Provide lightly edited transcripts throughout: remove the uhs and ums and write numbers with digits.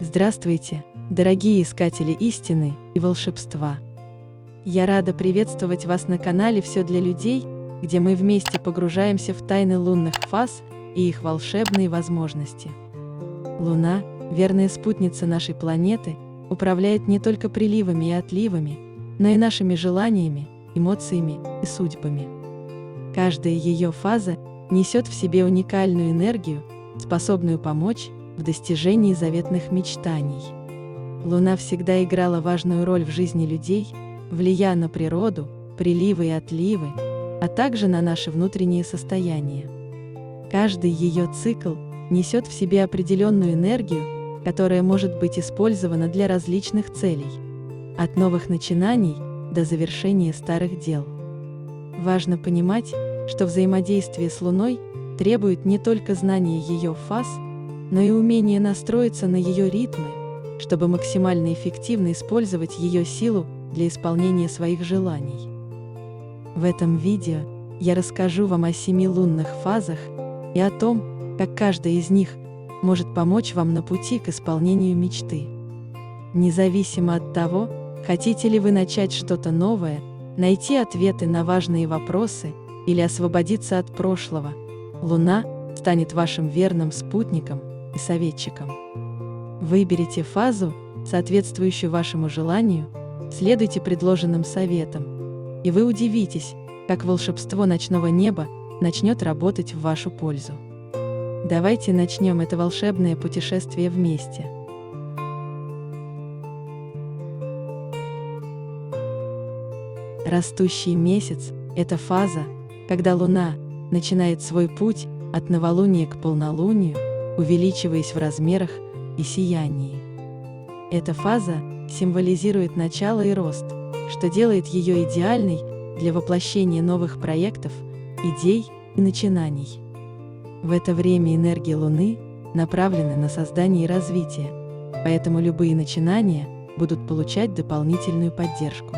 Здравствуйте, дорогие искатели истины и волшебства! Я рада приветствовать вас на канале «Все для людей», где мы вместе погружаемся в тайны лунных фаз и их волшебные возможности. Луна, верная спутница нашей планеты, управляет не только приливами и отливами, но и нашими желаниями, эмоциями и судьбами. Каждая ее фаза несет в себе уникальную энергию, способную помочь в достижении заветных мечтаний. Луна всегда играла важную роль в жизни людей, влияя на природу, приливы и отливы, а также на наше внутреннее состояние. Каждый ее цикл несет в себе определенную энергию, которая может быть использована для различных целей, от новых начинаний до завершения старых дел. Важно понимать, что взаимодействие с Луной требует не только знания ее фаз, но и умение настроиться на ее ритмы, чтобы максимально эффективно использовать ее силу для исполнения своих желаний. В этом видео я расскажу вам о 7 лунных фазах и о том, как каждая из них может помочь вам на пути к исполнению мечты. Независимо от того, хотите ли вы начать что-то новое, найти ответы на важные вопросы или освободиться от прошлого, Луна станет вашим верным спутником и советчиком. Выберите фазу, соответствующую вашему желанию, следуйте предложенным советам, и вы удивитесь, как волшебство ночного неба начнет работать в вашу пользу. Давайте начнем это волшебное путешествие вместе. Растущий месяц – это фаза, когда Луна начинает свой путь от новолуния к полнолунию, увеличиваясь в размерах и сиянии. Эта фаза символизирует начало и рост, что делает ее идеальной для воплощения новых проектов, идей и начинаний. В это время энергия Луны направлена на создание и развитие, поэтому любые начинания будут получать дополнительную поддержку.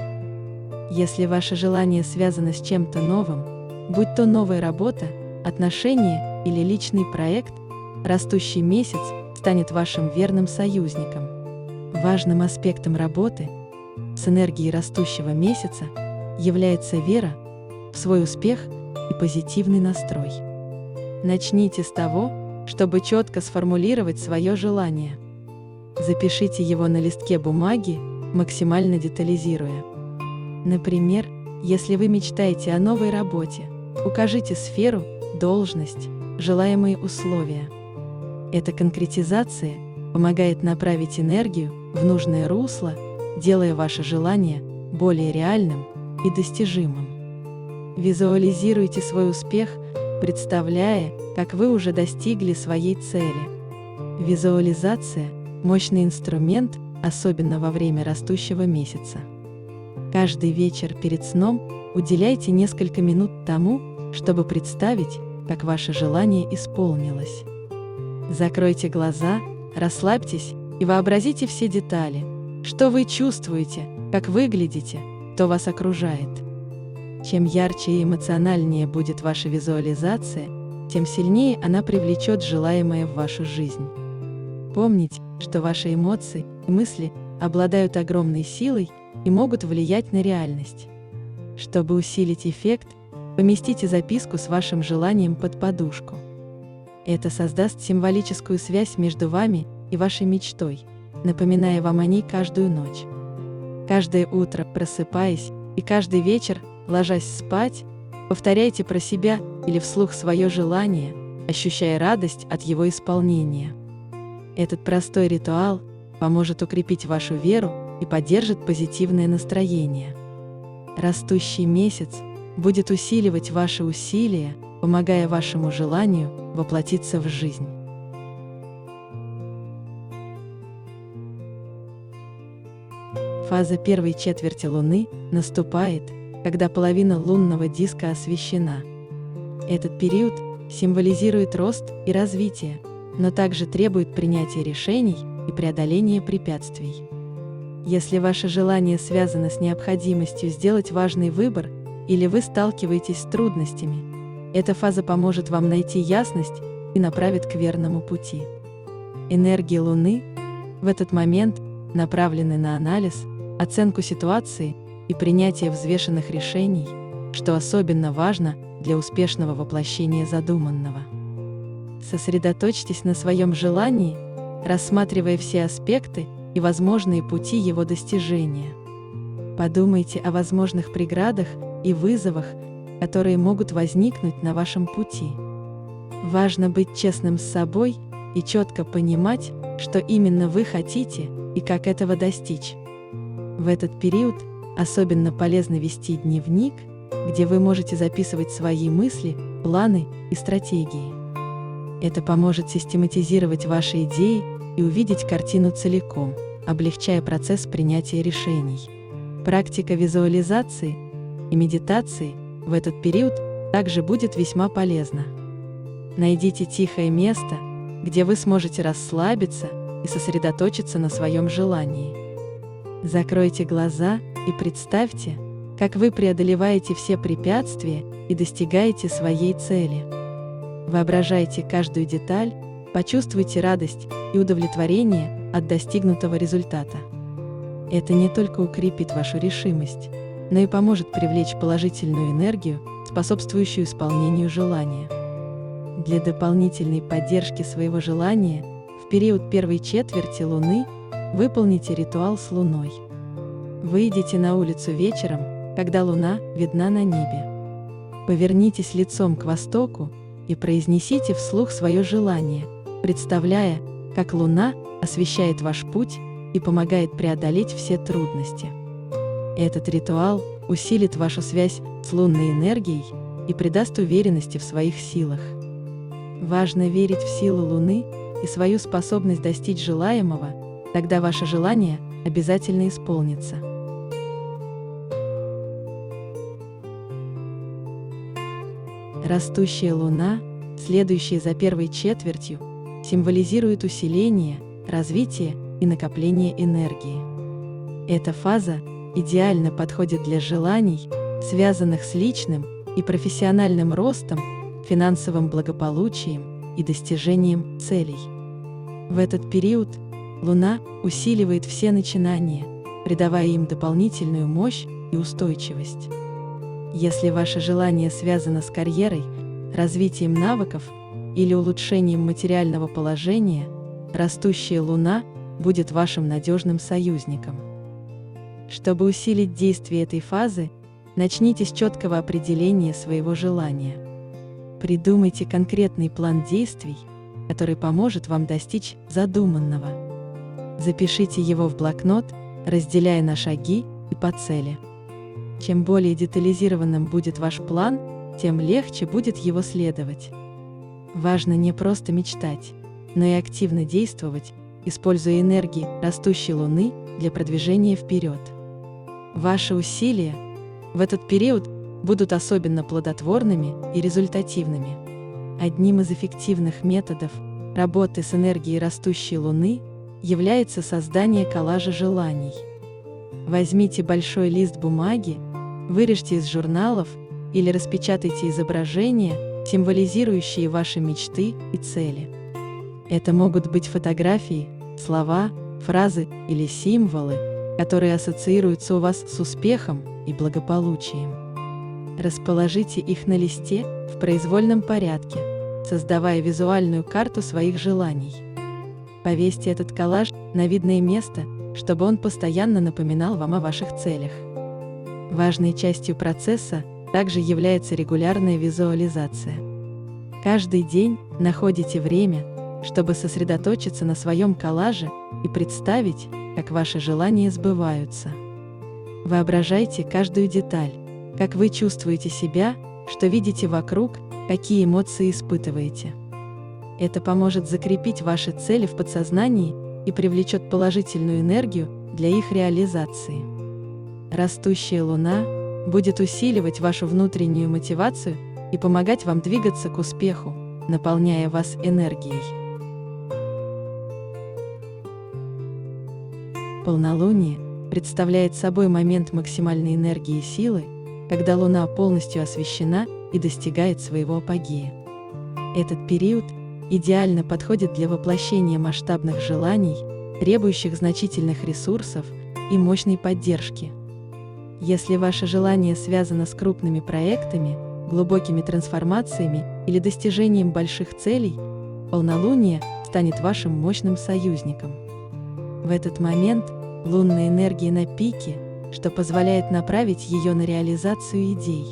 Если ваше желание связано с чем-то новым, будь то новая работа, отношения или личный проект, растущий месяц станет вашим верным союзником. Важным аспектом работы с энергией растущего месяца является вера в свой успех и позитивный настрой. Начните с того, чтобы четко сформулировать свое желание. Запишите его на листке бумаги, максимально детализируя. Например, если вы мечтаете о новой работе, укажите сферу, должность, желаемые условия. Эта конкретизация помогает направить энергию в нужное русло, делая ваше желание более реальным и достижимым. Визуализируйте свой успех, представляя, как вы уже достигли своей цели. Визуализация – мощный инструмент, особенно во время растущего месяца. Каждый вечер перед сном уделяйте несколько минут тому, чтобы представить, как ваше желание исполнилось. Закройте глаза, расслабьтесь и вообразите все детали, что вы чувствуете, как выглядите, кто вас окружает. Чем ярче и эмоциональнее будет ваша визуализация, тем сильнее она привлечет желаемое в вашу жизнь. Помните, что ваши эмоции и мысли обладают огромной силой и могут влиять на реальность. Чтобы усилить эффект, поместите записку с вашим желанием под подушку. Это создаст символическую связь между вами и вашей мечтой, напоминая вам о ней каждую ночь. Каждое утро, просыпаясь, и каждый вечер, ложась спать, повторяйте про себя или вслух свое желание, ощущая радость от его исполнения. Этот простой ритуал поможет укрепить вашу веру и поддержит позитивное настроение. Растущий месяц будет усиливать ваши усилия, помогая вашему желанию воплотиться в жизнь. Фаза первой четверти Луны наступает, когда половина лунного диска освещена. Этот период символизирует рост и развитие, но также требует принятия решений и преодоления препятствий. Если ваше желание связано с необходимостью сделать важный выбор, или вы сталкиваетесь с трудностями, эта фаза поможет вам найти ясность и направит к верному пути. Энергия Луны В этот момент направлены на анализ, оценку ситуации и принятие взвешенных решений, что особенно важно для успешного воплощения задуманного. Сосредоточьтесь на своем желании, рассматривая все аспекты и возможные пути его достижения. Подумайте о возможных преградах и вызовах, которые могут возникнуть на вашем пути. Важно быть честным с собой и четко понимать, что именно вы хотите и как этого достичь. В этот период особенно полезно вести дневник, где вы можете записывать свои мысли, планы и стратегии. Это поможет систематизировать ваши идеи и увидеть картину целиком, облегчая процесс принятия решений. Практика визуализации и медитации в этот период также будет весьма полезна. Найдите тихое место, где вы сможете расслабиться и сосредоточиться на своем желании. Закройте глаза и представьте, как вы преодолеваете все препятствия и достигаете своей цели. Воображайте каждую деталь, почувствуйте радость и удовлетворение от достигнутого результата. Это не только укрепит вашу решимость, но и поможет привлечь положительную энергию, способствующую исполнению желания. Для дополнительной поддержки своего желания в период первой четверти Луны выполните ритуал с Луной. Выйдите на улицу вечером, когда Луна видна на небе. Повернитесь лицом к востоку и произнесите вслух свое желание, представляя, как Луна освещает ваш путь и помогает преодолеть все трудности. Этот ритуал усилит вашу связь с лунной энергией и придаст уверенности в своих силах. Важно верить в силу Луны и свою способность достичь желаемого, тогда ваше желание обязательно исполнится. Растущая Луна, следующая за первой четвертью, символизирует усиление, развитие и накопление энергии. Эта фаза идеально подходит для желаний, связанных с личным и профессиональным ростом, финансовым благополучием и достижением целей. В этот период Луна усиливает все начинания, придавая им дополнительную мощь и устойчивость. Если ваше желание связано с карьерой, развитием навыков или улучшением материального положения, растущая Луна будет вашим надежным союзником. Чтобы усилить действие этой фазы, начните с четкого определения своего желания. Придумайте конкретный план действий, который поможет вам достичь задуманного. Запишите его в блокнот, разделяя на шаги и по цели. Чем более детализированным будет ваш план, тем легче будет его следовать. Важно не просто мечтать, но и активно действовать, используя энергии растущей Луны для продвижения вперед. Ваши усилия в этот период будут особенно плодотворными и результативными. Одним из эффективных методов работы с энергией растущей Луны является создание коллажа желаний. Возьмите большой лист бумаги, вырежьте из журналов или распечатайте изображения, символизирующие ваши мечты и цели. Это могут быть фотографии, слова, фразы или символы, которые ассоциируются у вас с успехом и благополучием. Расположите их на листе в произвольном порядке, создавая визуальную карту своих желаний. Повесьте этот коллаж на видное место, чтобы он постоянно напоминал вам о ваших целях. Важной частью процесса также является регулярная визуализация. Каждый день находите время, чтобы сосредоточиться на своем коллаже и представить, как ваши желания сбываются. Воображайте каждую деталь, как вы чувствуете себя, что видите вокруг, какие эмоции испытываете. Это поможет закрепить ваши цели в подсознании и привлечет положительную энергию для их реализации. Растущая Луна будет усиливать вашу внутреннюю мотивацию и помогать вам двигаться к успеху, наполняя вас энергией. Полнолуние представляет собой момент максимальной энергии и силы, когда Луна полностью освещена и достигает своего апогея. Этот период идеально подходит для воплощения масштабных желаний, требующих значительных ресурсов и мощной поддержки. Если ваше желание связано с крупными проектами, глубокими трансформациями или достижением больших целей, полнолуние станет вашим мощным союзником. В этот момент лунная энергия на пике, что позволяет направить ее на реализацию идей.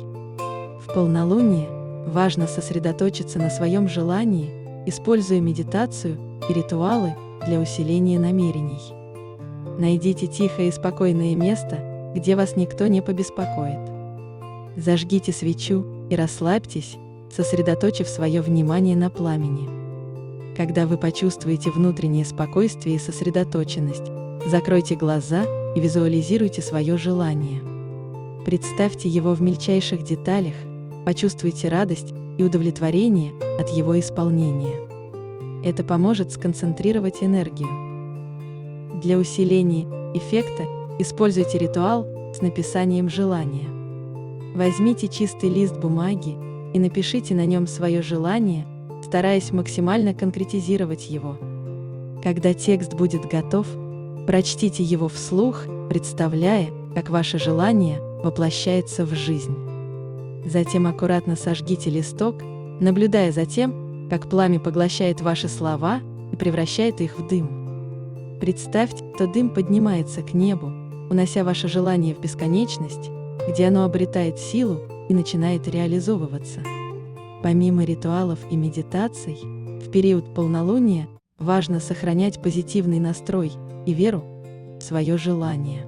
В полнолуние важно сосредоточиться на своем желании, используя медитацию и ритуалы для усиления намерений. Найдите тихое и спокойное место, где вас никто не побеспокоит. Зажгите свечу и расслабьтесь, сосредоточив свое внимание на пламени. Когда вы почувствуете внутреннее спокойствие и сосредоточенность, закройте глаза и визуализируйте свое желание. Представьте его в мельчайших деталях, почувствуйте радость и удовлетворение от его исполнения. Это поможет сконцентрировать энергию. Для усиления эффекта используйте ритуал с написанием желания. Возьмите чистый лист бумаги и напишите на нем свое желание, стараясь максимально конкретизировать его. Когда текст будет готов, прочтите его вслух, представляя, как ваше желание воплощается в жизнь. Затем аккуратно сожгите листок, наблюдая за тем, как пламя поглощает ваши слова и превращает их в дым. Представьте, что дым поднимается к небу, унося ваше желание в бесконечность, где оно обретает силу и начинает реализовываться. Помимо ритуалов и медитаций, в период полнолуния важно сохранять позитивный настрой и веру в свое желание.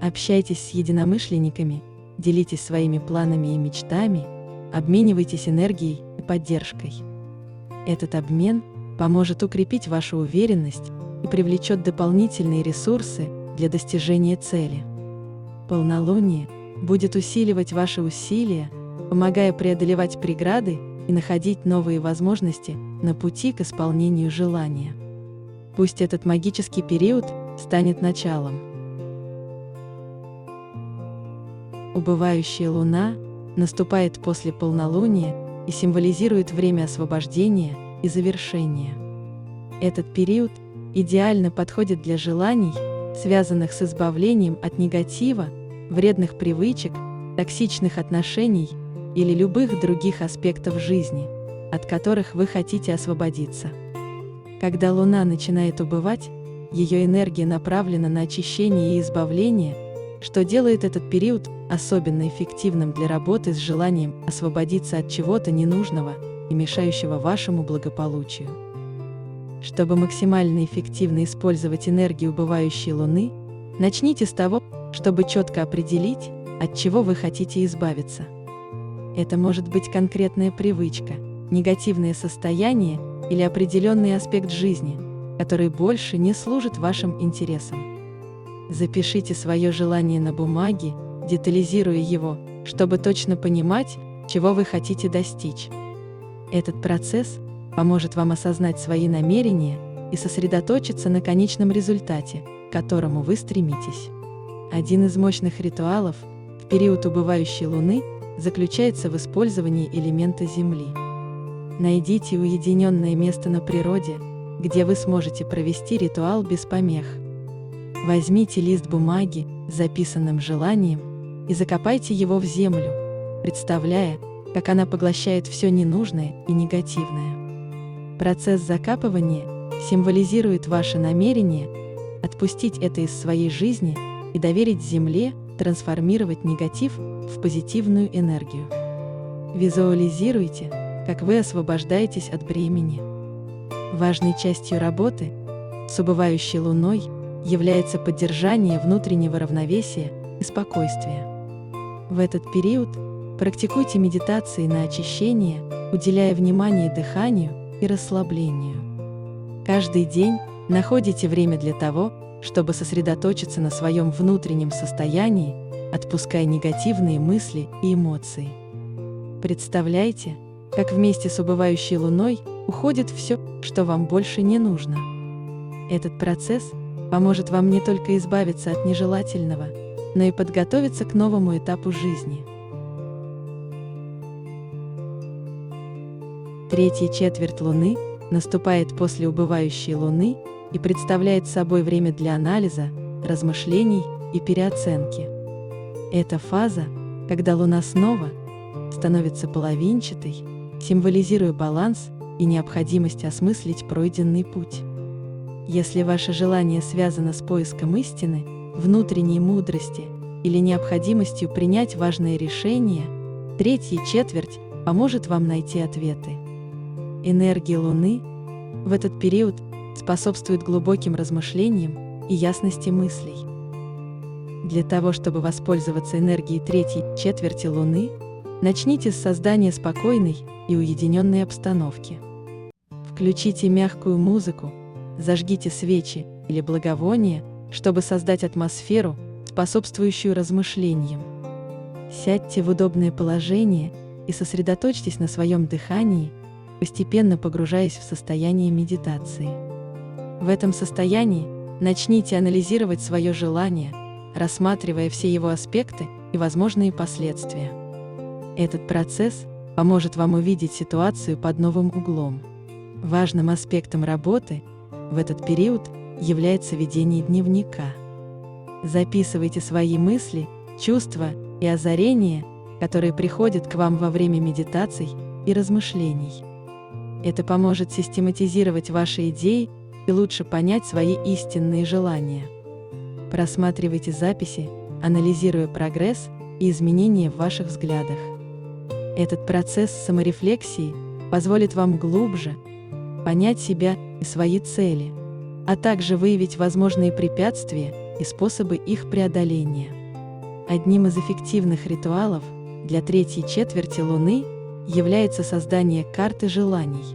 Общайтесь с единомышленниками, делитесь своими планами и мечтами, обменивайтесь энергией и поддержкой. Этот обмен поможет укрепить вашу уверенность и привлечет дополнительные ресурсы для достижения цели. Полнолуние будет усиливать ваши усилия, помогая преодолевать преграды и находить новые возможности на пути к исполнению желания. Пусть этот магический период станет началом. Убывающая луна наступает после полнолуния и символизирует время освобождения и завершения. Этот период идеально подходит для желаний, связанных с избавлением от негатива, вредных привычек, токсичных отношений или любых других аспектов жизни, от которых вы хотите освободиться. Когда Луна начинает убывать, ее энергия направлена на очищение и избавление, что делает этот период особенно эффективным для работы с желанием освободиться от чего-то ненужного и мешающего вашему благополучию. Чтобы максимально эффективно использовать энергию убывающей Луны, начните с того, чтобы четко определить, от чего вы хотите избавиться. Это может быть конкретная привычка, негативное состояние или определенный аспект жизни, который больше не служит вашим интересам. Запишите свое желание на бумаге, детализируя его, чтобы точно понимать, чего вы хотите достичь. Этот процесс поможет вам осознать свои намерения и сосредоточиться на конечном результате, к которому вы стремитесь. Один из мощных ритуалов в период убывающей Луны заключается в использовании элемента Земли. Найдите уединенное место на природе, где вы сможете провести ритуал без помех. Возьмите лист бумаги с записанным желанием и закопайте его в землю, представляя, как она поглощает все ненужное и негативное. Процесс закапывания символизирует ваше намерение отпустить это из своей жизни и доверить Земле трансформировать негатив в позитивную энергию. Визуализируйте, как вы освобождаетесь от бремени. Важной частью работы с убывающей Луной является поддержание внутреннего равновесия и спокойствия. В этот период практикуйте медитации на очищение, уделяя внимание дыханию и расслаблению. Каждый день находите время для того, чтобы сосредоточиться на своем внутреннем состоянии, отпуская негативные мысли и эмоции. Представляйте, как вместе с убывающей Луной уходит все, что вам больше не нужно. Этот процесс поможет вам не только избавиться от нежелательного, но и подготовиться к новому этапу жизни. Третья четверть Луны наступает после убывающей Луны и представляет собой время для анализа, размышлений и переоценки. Это фаза, когда Луна снова становится половинчатой, символизируя баланс и необходимость осмыслить пройденный путь. Если ваше желание связано с поиском истины, внутренней мудрости или необходимостью принять важное решение, третья четверть поможет вам найти ответы. Энергия Луны в этот период способствует глубоким размышлениям и ясности мыслей. Для того, чтобы воспользоваться энергией третьей четверти Луны, начните с создания спокойной и уединенной обстановки. Включите мягкую музыку, зажгите свечи или благовония, чтобы создать атмосферу, способствующую размышлениям. Сядьте в удобное положение и сосредоточьтесь на своем дыхании, постепенно погружаясь в состояние медитации. В этом состоянии начните анализировать свое желание, рассматривая все его аспекты и возможные последствия. Этот процесс поможет вам увидеть ситуацию под новым углом. Важным аспектом работы в этот период является ведение дневника. Записывайте свои мысли, чувства и озарения, которые приходят к вам во время медитаций и размышлений. Это поможет систематизировать ваши идеи и лучше понять свои истинные желания. Просматривайте записи, анализируя прогресс и изменения в ваших взглядах. Этот процесс саморефлексии позволит вам глубже понять себя и свои цели, а также выявить возможные препятствия и способы их преодоления. Одним из эффективных ритуалов для третьей четверти Луны является создание карты желаний.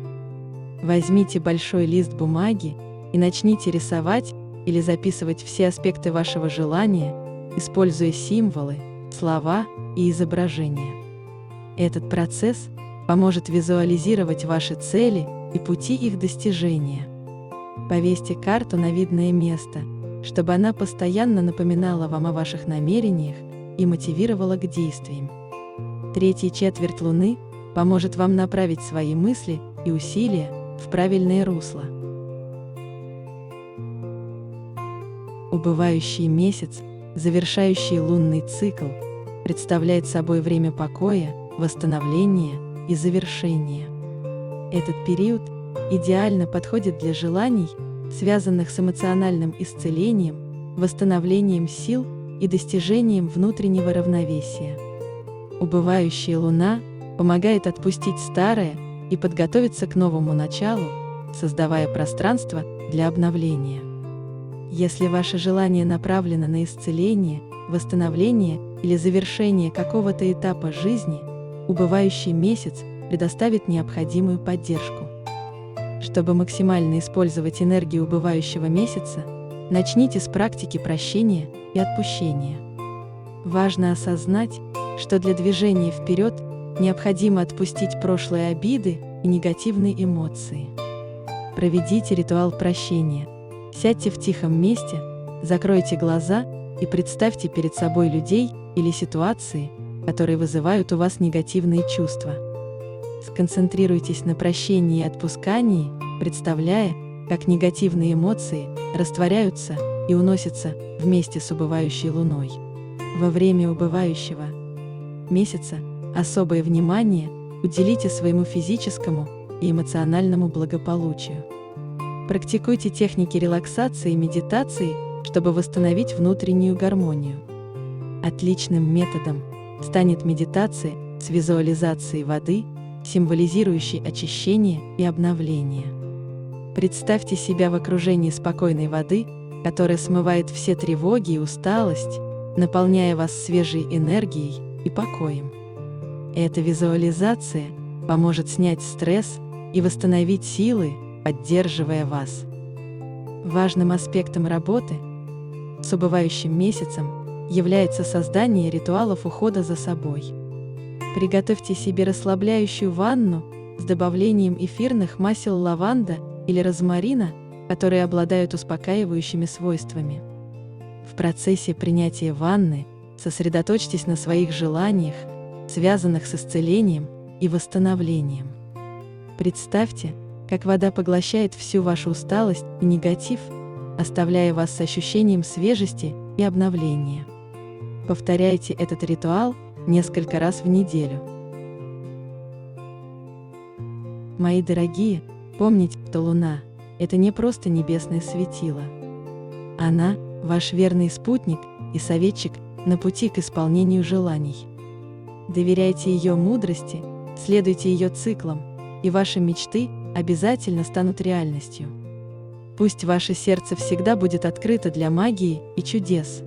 Возьмите большой лист бумаги и начните рисовать или записывать все аспекты вашего желания, используя символы, слова и изображения. Этот процесс поможет визуализировать ваши цели и пути их достижения. Повесьте карту на видное место, чтобы она постоянно напоминала вам о ваших намерениях и мотивировала к действиям. Третья четверть Луны поможет вам направить свои мысли и усилия в правильное русло. Убывающий месяц, завершающий лунный цикл, представляет собой время покоя, восстановления и завершения. Этот период идеально подходит для желаний, связанных с эмоциональным исцелением, восстановлением сил и достижением внутреннего равновесия. Убывающая Луна помогает отпустить старое и подготовиться к новому началу, создавая пространство для обновления. Если ваше желание направлено на исцеление, восстановление или завершение какого-то этапа жизни, убывающий месяц предоставит необходимую поддержку. Чтобы максимально использовать энергию убывающего месяца, начните с практики прощения и отпущения. Важно осознать, что для движения вперед необходимо отпустить прошлые обиды и негативные эмоции. Проведите ритуал прощения. Сядьте в тихом месте, закройте глаза и представьте перед собой людей или ситуации, которые вызывают у вас негативные чувства. Сконцентрируйтесь на прощении и отпускании, представляя, как негативные эмоции растворяются и уносятся вместе с убывающей Луной. Во время убывающего месяца особое внимание уделите своему физическому и эмоциональному благополучию. Практикуйте техники релаксации и медитации, чтобы восстановить внутреннюю гармонию. Отличным методом станет медитация с визуализацией воды, символизирующей очищение и обновление. Представьте себя в окружении спокойной воды, которая смывает все тревоги и усталость, наполняя вас свежей энергией и покоем. Эта визуализация поможет снять стресс и восстановить силы, поддерживая вас. Важным аспектом работы с убывающим месяцем является создание ритуалов ухода за собой. Приготовьте себе расслабляющую ванну с добавлением эфирных масел лаванда или розмарина, которые обладают успокаивающими свойствами. В процессе принятия ванны сосредоточьтесь на своих желаниях, связанных с исцелением и восстановлением. Представьте, как вода поглощает всю вашу усталость и негатив, оставляя вас с ощущением свежести и обновления. Повторяйте этот ритуал несколько раз в неделю. Мои дорогие, помните, что Луна – это не просто небесное светило. Она – ваш верный спутник и советчик на пути к исполнению желаний. Доверяйте ее мудрости, следуйте ее циклам, и ваши мечты обязательно станут реальностью. Пусть ваше сердце всегда будет открыто для магии и чудес.